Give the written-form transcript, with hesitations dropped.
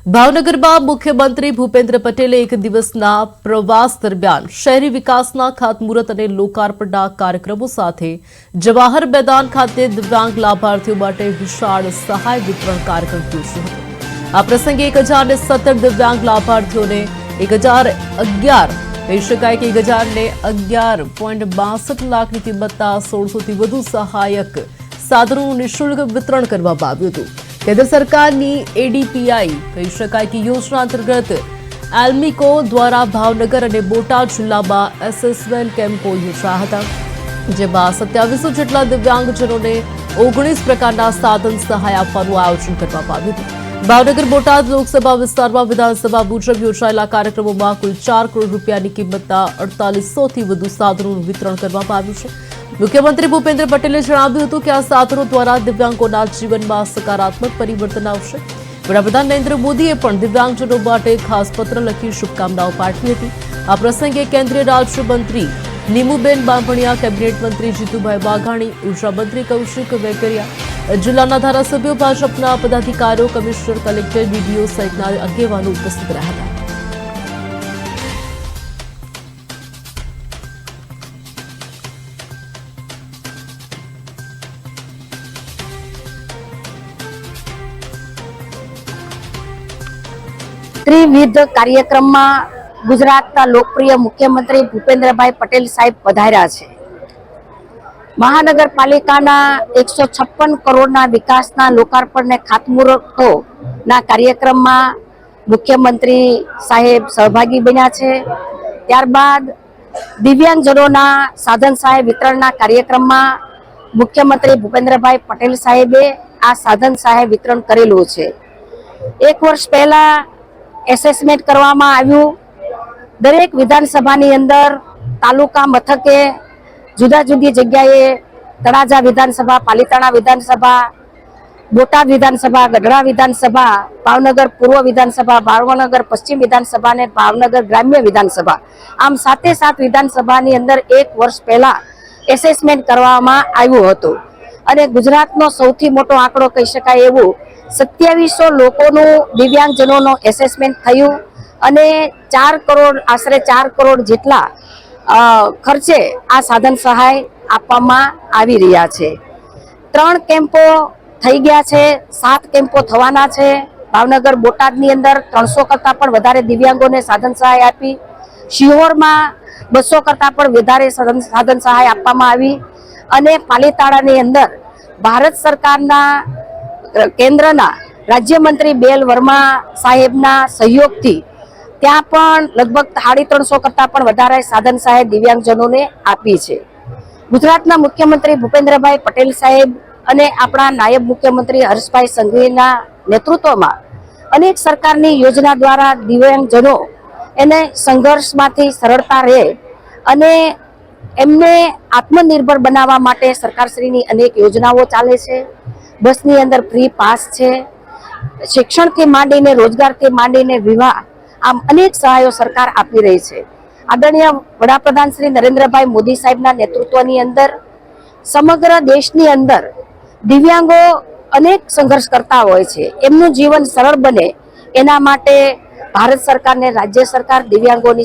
ભાવનગરમાં મુખ્યમંત્રી ભૂપેન્દ્ર પટેલે એક દિવસના પ્રવાસ દરમિયાન શહેરી વિકાસના ખાતમુહૂર્ત અને લોકાર્પણના કાર્યક્રમો સાથે જવાહર મેદાન ખાતે દિવ્યાંગ લાભાર્થીઓ માટે વિશાળ સહાય વિતરણ કાર્યક્રમ યોજ્યો હતો। આ પ્રસંગે 1017 દિવ્યાંગ લાભાર્થીઓને 1011 કહી શકાય કે 1011.62 લાખની કિંમતના 1600થી વધુ સહાયક સાધનોનું નિઃશુલ્ક વિતરણ કરવામાં આવ્યું હતું। केंद्र सरकार की एडीपीआई कही शकाय कि योजना अंतर्गत एल्मिको द्वारा भावनगर और बोटाद जिला में एसेसमेंट केम्पो योजाया हता, जेमां 2700 जेटला दिव्यांगजनों ने 19 प्रकारना साधन सहाय आपवानुं आयोजन करवामां आव्युं हतुं। भावनगर बोटाद लोकसभा विस्तार में विधानसभा मुजब योजायेला कार्यक्रमों में कुल 4 करोड़ रूपियानी किंमतना 4800 थी वधु साधनों वितरण करवामां आव्युं छे। मुख्यमंत्री भूपेन्द्र पटेले जणाव्युं हतुं के आ साधनों द्वारा दिव्यांगोना जीवनमां सकारात्मक परिवर्तन आवशे। वडाप्रधान नरेन्द्र मोदीए पण दिव्यांगजनों माटे खास पत्र लखी शुभकामनाओं पाठवी हती। आ प्रसंगे केन्द्रीय राज्यमंत्री नीमूबेन बांभणिया, केबिनेट मंत्री जीतुभाई वाघाणी, ऊर्जा मंत्री कौशिक वेकरिया, जिल्लाना धारासभ्यो, भाजपना पदाधिकारीओ, कमिश्नर, कलेक्टर, डीडीओ सहितना આગેવાનો ઉપસ્થિત રહ્યા હતા। त्रिविध कार्यक्रम में गुजरात लोकप्रिय मुख्यमंत्री भूपेन्द्रभाई पटेल साहेब पधार्या छे। महानगरपालिका 156 करोड़ विकास लोकार्पण ने खातमुहूर्तो कार्यक्रम में मुख्यमंत्री साहेब सहभागी बन्या छे। त्यारबाद दिव्यांगजनों साधन सहाय वितरण कार्यक्रम में मुख्यमंत्री भूपेन्द्रभाई पटेल साहेबे आ साधन सहाय वितरण करेलू छे। 1 वर्ष पहला एसेसमेंट करवामां आव्युं। दरेक विधानसभानी अंदर तालुका मथके जुदा जुदी जग्याए तळाजा विधानसभा, पालिताणा विधानसभा, बोटाद विधानसभा, गढ़ड़ा विधानसभा, भावनगर पूर्व विधानसभा, भावनगर पश्चिम विधानसभा ने भावनगर ग्राम्य विधानसभा, आम 7 विधानसभानी अंदर 1 वर्ष पहला एसेसमेंट करवामां आव्युं हतुं। अने गुजरातनो सौथी मोटो आंकड़ो कही शकाय एवुं 2700 लोकोनुं दिव्यांगजनों एसेसमेंट थयुं अने 4 करोड़ आश्रे 4 करोड़ जेटला खर्चे आ साधन सहाय आपवामां आवी रह्या छे। 3 केम्पो थई गया छे, 7 केम्पो थवाना छे। भावनगर बोटादनी अंदर 300 करता पण वधारे दिव्यांगोने साधन सहाय आपी। शिहोरमां 200 करता पण वधारे साधन सहाय आपवामां आवी अने पालिताणानी अंदर भारत सरकारना केन्द्रना राज्यमंत्री बेल वर्मा साहेबना सहयोगथी त्यां पण लगभग 350 करता पण वधारे साधन सहाय दिव्यांगजनों ने आपी छे। गुजरातना मुख्यमंत्री भूपेन्द्रभाई पटेल साहेब अने आपणा नायब मुख्यमंत्री हर्षभाई संघवीना नेतृत्वमां अनेक सरकारनी योजना द्वारा दिव्यांगजनों एने संघर्षमांथी सरळता रहे अने एमने आत्मनिर्भर बनावा माटे सरकारश्रीनी अनेक योजनाओ चाले छे। बसनी अंदर फ्री पास छे, शिक्षण थी मांडीने रोजगार थी मांडीने विवाह, आम अनेक सहायो सरकार आपी रही छे। आदरणीय वडाप्रधान श्री नरेन्द्रभाई मोदी साहेबना नेतृत्वनी अंदर समग्र देशनी अंदर दिव्यांगो अनेक संघर्ष करता होय छे। एमनुं जीवन सरळ बने एना माटे भारत सरकार ने राज्य सरकार दिव्यांगोनी